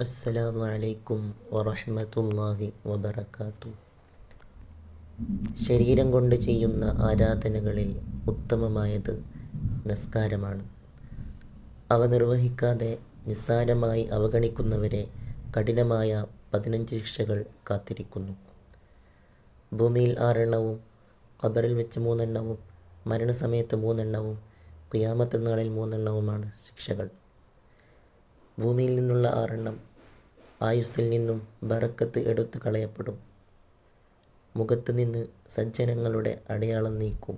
അസ്സലാമു അലൈക്കും വറഹ്മത്തുള്ളാഹി വബറകാതുഹു. ശരീരം കൊണ്ട് ചെയ്യുന്ന ആരാധനകളിൽ ഉത്തമമായത് നിസ്കാരമാണ്. അവ നിർവഹിക്കാതെ നിസ്സാരമായി അവഗണിക്കുന്നവരെ കഠിനമായ 15 ശിക്ഷകൾ കാത്തിരിക്കുന്നു. ഭൂമിയിൽ 6 എണ്ണവും, ഖബറിൽ വെച്ച് 3 എണ്ണവും, മരണസമയത്ത് 3 എണ്ണവും, ഖിയാമത്ത് നാളിൽ 3 എണ്ണവുമാണ് ശിക്ഷകൾ. ഭൂമിയിൽ നിന്നുള്ള 6 എണ്ണം ആയുസ്സിൽ നിന്നും ബറക്കത്ത് എടുത്തു കളയപ്പെടും. മുഖത്ത് നിന്ന് സജ്ജനങ്ങളുടെ അടയാളം നീക്കും.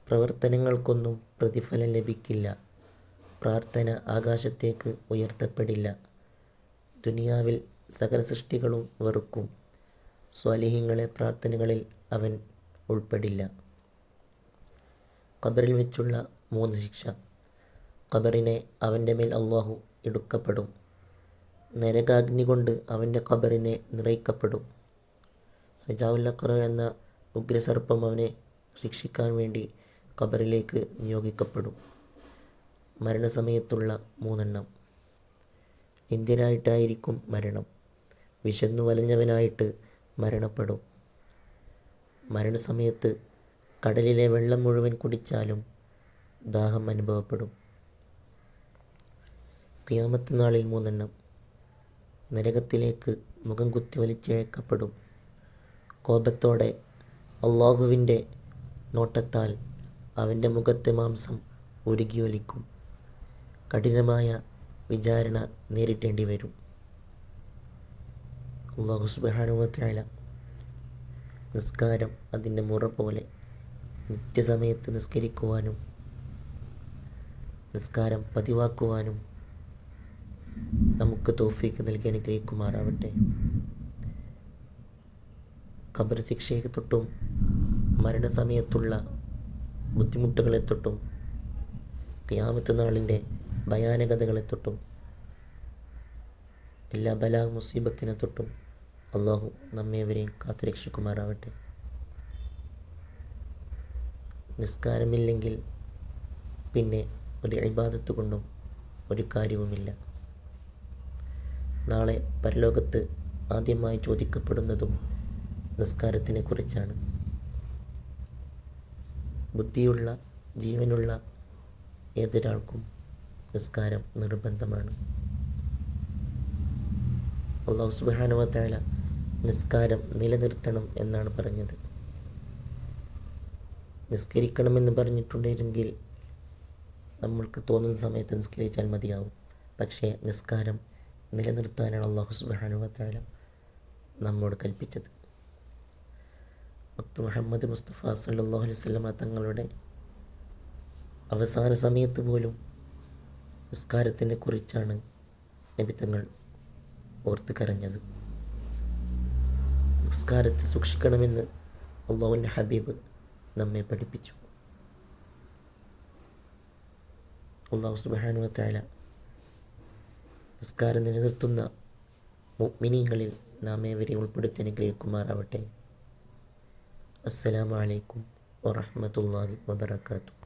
പ്രവർത്തനങ്ങൾക്കൊന്നും പ്രതിഫലം ലഭിക്കില്ല. പ്രാർത്ഥന ആകാശത്തേക്ക് ഉയർത്തപ്പെടില്ല. ദുനിയാവിൽ സകല സൃഷ്ടികളും വെറുക്കും. സ്വാലിഹീങ്ങളെ പ്രാർത്ഥനകളിൽ അവൻ ഉൾപ്പെടില്ല. ഖബറിൽ വെച്ചുള്ള 3 ശിക്ഷ. ഖബറിനെ അവൻ്റെ മേൽ അള്ളാഹു ഇടുക്കപ്പെടും. നരകാഗ്നി കൊണ്ട് അവൻ്റെ ഖബറിനെ നിറയ്ക്കപ്പെടും. സജാഉൽ അഖ്റ എന്ന ഉഗ്രസർപ്പം അവനെ ശിക്ഷിക്കാൻ വേണ്ടി ഖബറിലേക്ക് നിയോഗിക്കപ്പെടും. മരണസമയത്തുള്ള 3 എണ്ണം. എന്തിനായിട്ടായിരിക്കും മരണം? വിശന്നു വലഞ്ഞവനായിട്ട് മരണപ്പെടും. മരണസമയത്ത് കടലിലെ വെള്ളം മുഴുവൻ കുടിച്ചാലും ദാഹം അനുഭവപ്പെടും. ഖിയാമത്ത് നാളിൽ 3 എണ്ണം. നരകത്തിലേക്ക് മുഖം കുത്തി വലിച്ചിഴക്കപ്പെടും. കോപത്തോടെ അള്ളാഹുവിൻ്റെ നോട്ടത്താൽ അവൻ്റെ മുഖത്തെ മാംസം ഉരുകിയൊലിക്കും. കഠിനമായ വിചാരണ നേരിടേണ്ടി വരും. അല്ലാഹു സുബ്ഹാനഹു വ തആല നിസ്കാരം അതിൻ്റെ മുറ പോലെ നിത്യസമയത്ത് നിസ്കരിക്കുവാനും നിസ്കാരം പതിവാക്കുവാനും നമുക്ക് തൗഫീക്ക് നൽകി അനുഗ്രഹിക്കുമാറാവട്ടെ. ഖബർ ശിക്ഷയെ തൊട്ടും മരണസമയത്തുള്ള ബുദ്ധിമുട്ടുകളെ തൊട്ടും ഖിയാമത്ത് നാളിൻ്റെ ഭയാനകതകളെ തൊട്ടും എല്ലാ ബലാ മുസീബത്തിനെ തൊട്ടും അള്ളാഹു നമ്മേവരെയും കാത്തുരക്ഷിക്കുമാറാവട്ടെ. നിസ്കാരമില്ലെങ്കിൽ പിന്നെ ഒരു ഇബാദത്ത് കൊണ്ടും ഒരു കാര്യവുമില്ല. നാളെ പരലോകത്ത് ആദ്യമായി ചോദിക്കപ്പെടുന്നതും നിസ്കാരത്തിനെ കുറിച്ചാണ്. ബുദ്ധിയുള്ള ജീവനുള്ള ഏതൊരാൾക്കും നിസ്കാരം നിർബന്ധമാണ്. അല്ലാഹു സുബ്ഹാനഹു വ തആല നിസ്കാരം നിലനിർത്തണം എന്നാണ് പറഞ്ഞത്. നിസ്കരിക്കണമെന്ന് പറഞ്ഞിട്ടുണ്ടെങ്കിൽ നമ്മൾക്ക് തോന്നുന്ന സമയത്ത് നിസ്കരിച്ചാൽ മതിയാവും. പക്ഷേ നിസ്കാരം നിലനിർത്താനാണ് അല്ലാഹു സുബ്ഹാനഹു വ തആല നമ്മോട് കൽപ്പിച്ചത്. മുഹമ്മദ് മുസ്തഫ സല്ലല്ലാഹു അലൈഹി വസല്ലമ തങ്ങളുടെ അവസാന സമയത്ത് പോലും നിസ്കാരത്തിനെ കുറിച്ചാണ് നബി തങ്ങൾ ഓർത്ത് കരഞ്ഞത്. നിസ്കാരത്തെ സൂക്ഷിക്കണമെന്ന് അല്ലാഹുവിൻ്റെ ഹബീബ് നമ്മെ പഠിപ്പിച്ചു. അല്ലാഹു സുബ്ഹാനഹു വ തആല നിസ്കാരം നിലനിർത്തുന്ന മുഅ്മിനീങ്ങളിൽ നാം ഏവരെയും ഉൾപ്പെടുത്തി അനുഗ്രഹിക്കുമാറാവട്ടെ. അസ്സലാമു അലൈക്കും വറഹ്മത്തുള്ളാഹി വബറകാതുഹു.